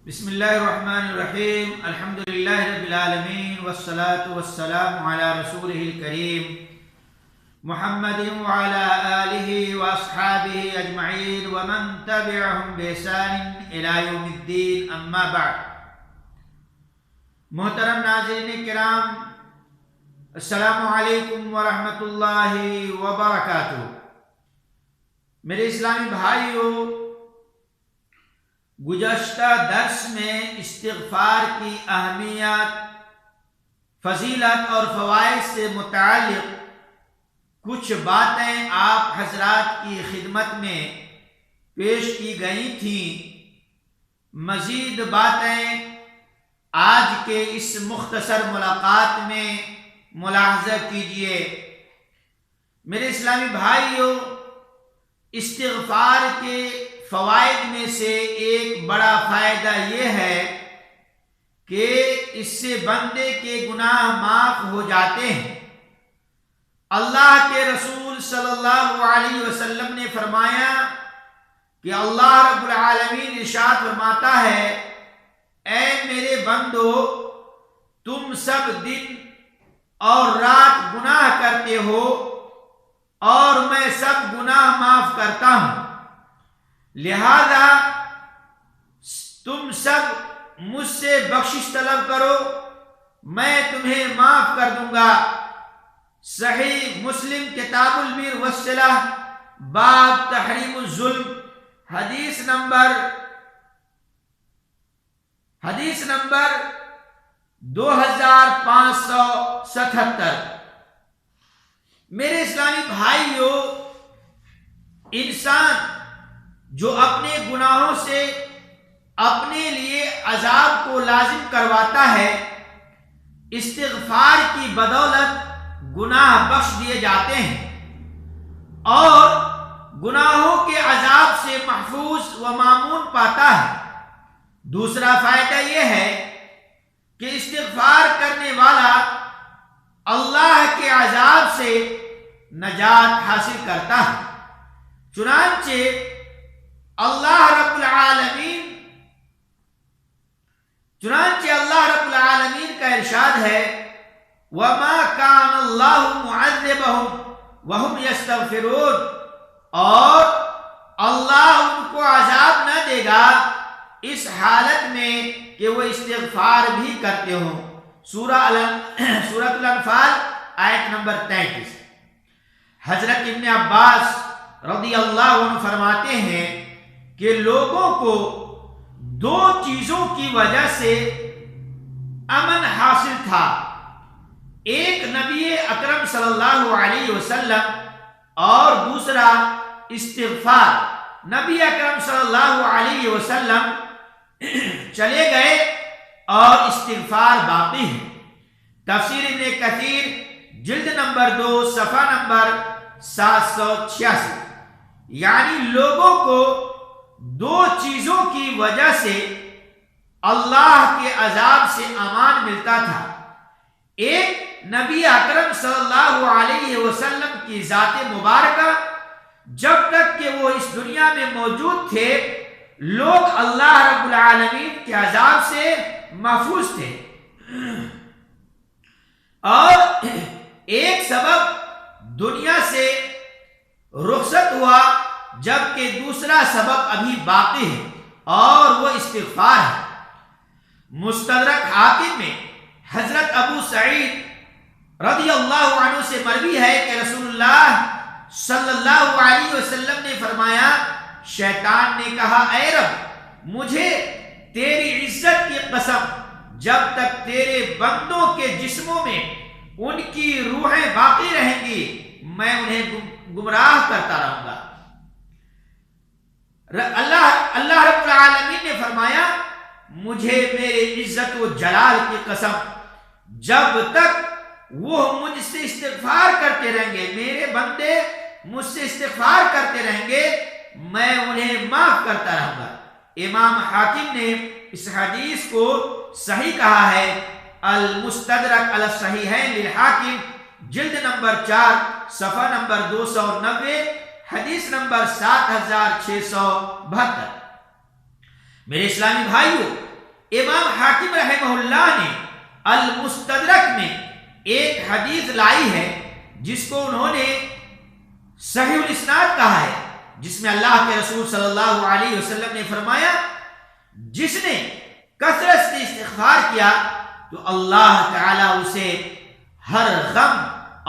بسم اللہ الرحمن الرحیم الحمدللہ رب العالمین والصلاة والسلام علی رسولہ الکریم محمد وعلی آلہ واصحابہ اجمعین ومن تبعہم بإحسان الی یوم الدین اما بعد۔ محترم ناظرین کرام، السلام علیکم ورحمۃ اللہ وبرکاتہ۔ میرے اسلامی بھائیوں، گزشتہ درس میں استغفار کی اہمیت، فضیلت اور فوائد سے متعلق کچھ باتیں آپ حضرات کی خدمت میں پیش کی گئی تھیں۔ مزید باتیں آج کے اس مختصر ملاقات میں ملاحظہ کیجیے۔ میرے اسلامی بھائیوں، استغفار کے فوائد میں سے ایک بڑا فائدہ یہ ہے کہ اس سے بندے کے گناہ معاف ہو جاتے ہیں۔ اللہ کے رسول صلی اللہ علیہ وسلم نے فرمایا کہ اللہ رب العالمین ارشاد فرماتا ہے، اے میرے بندو، تم سب دن اور رات گناہ کرتے ہو اور میں سب گناہ معاف کرتا ہوں، لہذا تم سب مجھ سے بخشش طلب کرو، میں تمہیں معاف کر دوں گا۔ صحیح مسلم کتاب البر والصلہ باب تحریم الظلم، حدیث نمبر 2577۔ میرے اسلامی بھائیوں، انسان جو اپنے گناہوں سے اپنے لیے عذاب کو لازم کرواتا ہے، استغفار کی بدولت گناہ بخش دیے جاتے ہیں اور گناہوں کے عذاب سے محفوظ و مامون پاتا ہے۔ دوسرا فائدہ یہ ہے کہ استغفار کرنے والا اللہ کے عذاب سے نجات حاصل کرتا ہے۔ چنانچہ اللہ رب العالمین کا ارشاد ہے، وَمَا كَانَ اللَّهُ مُعَذِّبَهُمْ وَهُمْ يَسْتَغْفِرُونَ، اور اللہ ان کو عذاب نہ دے گا اس حالت میں کہ وہ استغفار بھی کرتے ہوں۔ سورۃ الانفال آیت نمبر 33۔ حضرت ابن عباس رضی اللہ عنہ فرماتے ہیں کہ لوگوں کو دو چیزوں کی وجہ سے امن حاصل تھا، ایک نبی اکرم صلی اللہ علیہ وسلم اور دوسرا استغفار۔ نبی اکرم صلی اللہ علیہ وسلم چلے گئے اور استغفار باقی ہے۔ تفسیر ابن کثیر جلد نمبر 2 صفحہ نمبر 786۔ یعنی لوگوں کو دو چیزوں کی وجہ سے اللہ کے عذاب سے امان ملتا تھا، ایک نبی اکرم صلی اللہ علیہ وسلم کی ذات مبارکہ، جب تک کہ وہ اس دنیا میں موجود تھے لوگ اللہ رب العالمین کے عذاب سے محفوظ تھے، اور ایک سبب دنیا سے رخصت ہوا جبکہ دوسرا سبب ابھی باقی ہے اور وہ استغفار ہے۔ مستدرک حاکم میں حضرت ابو سعید رضی اللہ عنہ سے مروی ہے کہ رسول اللہ صلی اللہ علیہ وسلم نے فرمایا، شیطان نے کہا، اے رب، مجھے تیری عزت کی قسم، جب تک تیرے بندوں کے جسموں میں ان کی روحیں باقی رہیں گی میں انہیں گمراہ کرتا رہوں گا۔ اللہ رب العالمین نے فرمایا، مجھے میرے عزت و جلال کی قسم، جب تک وہ مجھ سے استغفار کرتے رہیں گے، میرے بندے مجھ سے استغفار کرتے رہیں گے، میں انہیں معاف کرتا رہوں گا۔ امام حاکم نے اس حدیث کو صحیح کہا ہے، المستدرک علی الصحیحین للحاکم جلد نمبر 4 صفحہ نمبر 290، حدیث نمبر 7672۔ میرے اسلامی بھائیوں، امام حاکم رحمہ اللہ نے المستدرک میں ایک حدیث لائی ہے جس کو انہوں نے صحیح الاسناد کہا ہے، جس میں اللہ کے رسول صلی اللہ علیہ وسلم نے فرمایا جس نے کثرت سے استغفار کیا تو اللہ تعالیٰ اسے ہر غم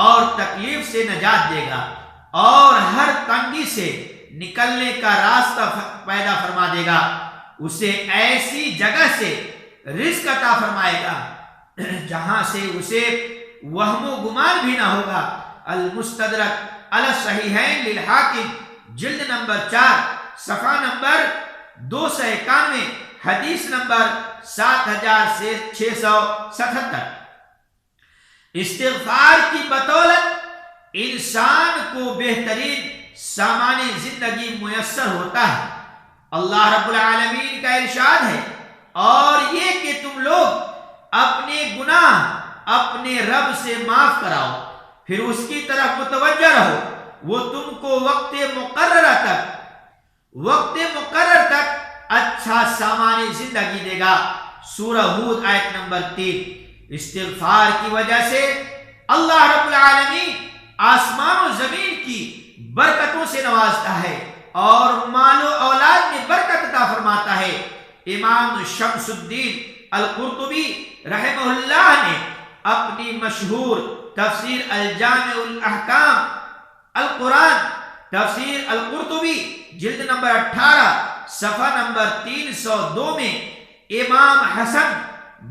اور تکلیف سے نجات دے گا اور ہر تنگی سے نکلنے کا راستہ پیدا فرما دے گا، اسے ایسی جگہ سے رزق عطا فرمائے گا جہاں سے اسے وہم و گمان بھی نہ ہوگا۔ المستدرک علی الصحیحین للحاکم جلد نمبر 4 صفحہ نمبر 291 حدیث نمبر 7677۔ استغفار کی بدولت انسان کو بہترین سامان زندگی میسر ہوتا ہے۔ اللہ رب العالمین کا ارشاد ہے، اور یہ کہ تم لوگ اپنے گناہ اپنے رب سے معاف کراؤ، پھر اس کی طرف متوجہ رہو، وہ تم کو وقت مقرر تک اچھا سامان زندگی دے گا۔ سورہ ہود آیت نمبر 3۔ استغفار کی وجہ سے اللہ رب العالمین آسمان و زمین کی برکتوں سے نوازتا ہے اور مال و اولاد میں برکت عطا فرماتا ہے۔ امام شمس الدین القرطبی رحمہ اللہ نے اپنی مشہور تفسیر الجامع الاحکام القرآن تفسیر القرطبی جلد نمبر 18 صفحہ نمبر 302 میں امام حسن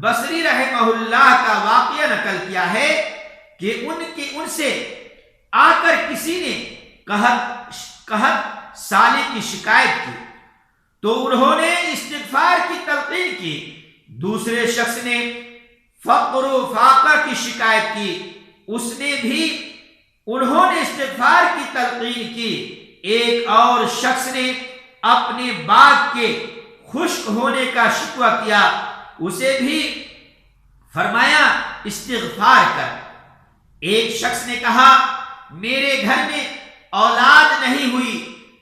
بصری رحمہ اللہ کا واقعہ نقل کیا ہے کہ ان سے آ کر کسی نے قحط سالی کی شکایت کی تو انہوں نے استغفار کی تلقین کی۔ دوسرے شخص نے فقر و فاقہ کی شکایت کی، انہوں نے استغفار کی تلقین کی۔ ایک اور شخص نے اپنے باغ کے خشک ہونے کا شکوہ کیا، اسے بھی فرمایا استغفار کر۔ ایک شخص نے کہا میرے گھر میں اولاد نہیں ہوئی،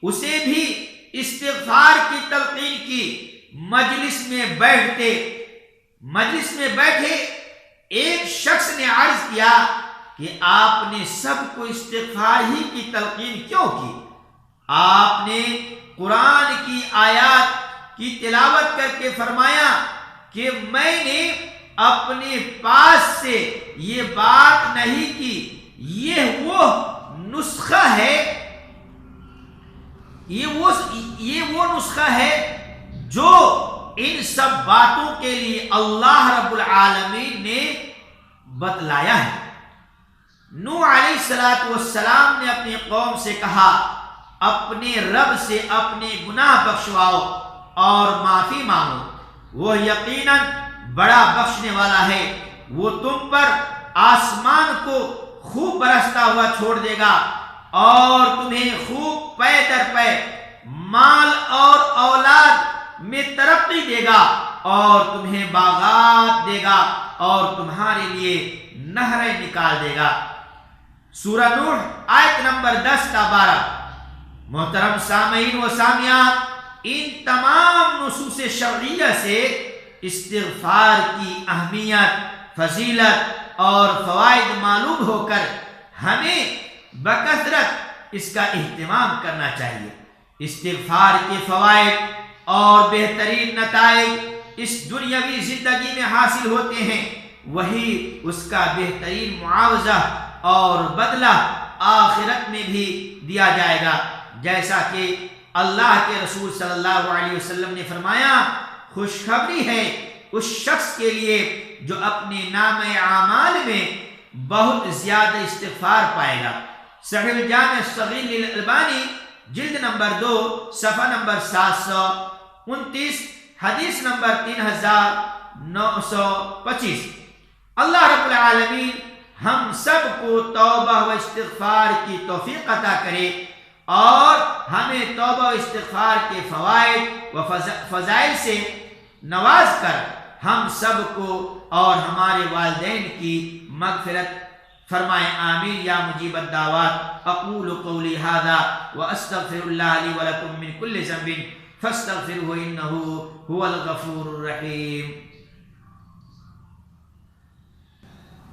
اسے بھی استغفار کی تلقین کی۔ مجلس میں بیٹھے ایک شخص نے عرض کیا کہ آپ نے سب کو استغفار ہی کی تلقین کیوں کی؟ آپ نے قرآن کی آیات کی تلاوت کر کے فرمایا کہ میں نے اپنے پاس سے یہ بات نہیں کی، یہ وہ نسخہ ہے جو ان سب باتوں کے لیے اللہ رب العالمین نے بتلایا ہے۔ نوح علیہ السلام نے اپنی قوم سے کہا اپنے رب سے اپنے گناہ بخشواؤ اور معافی مانگو، وہ یقیناً بڑا بخشنے والا ہے، وہ تم پر آسمان کو خوب برستا ہوا چھوڑ دے گا اور تمہیں خوب پے در پے مال اور اولاد میں ترقی دے گا اور تمہیں باغات دے گا اور تمہارے لیے نہریں نکال دے گا۔ سورہ نوح آیت نمبر 10 تا 12۔ محترم سامعین و سامعات، ان تمام نصوص شرعیہ سے استغفار کی اہمیت، فضیلت اور فوائد معلوم ہو کر ہمیں بکثرت اس کا اہتمام کرنا چاہیے۔ استغفار کے فوائد اور بہترین نتائج اس دنیاوی زندگی میں حاصل ہوتے ہیں، وہی اس کا بہترین معاوضہ اور بدلہ آخرت میں بھی دیا جائے گا، جیسا کہ اللہ کے رسول صلی اللہ علیہ وسلم نے فرمایا خوشخبری ہے اس شخص کے لیے جو اپنے نامہ اعمال میں بہت زیادہ استغفار پائے گا۔ صحیح الجامع الصغیر للالبانی جلد نمبر 2 صفحہ نمبر 729 حدیث نمبر 3925۔ اللہ رب العالمین ہم سب کو توبہ و استغفار کی توفیق عطا کرے اور ہمیں توبہ و استغفار کے فوائد و فضائل سے نواز کر ہم سب کو اور ہمارے والدین کی مغفرت فرمائیں، آمین یا مجیب الدعوات۔ اقول قولی ھذا واستغفر اللہ لی ولکم من کل ذنب فاستغفرہ انہ هو الغفور الرحیم.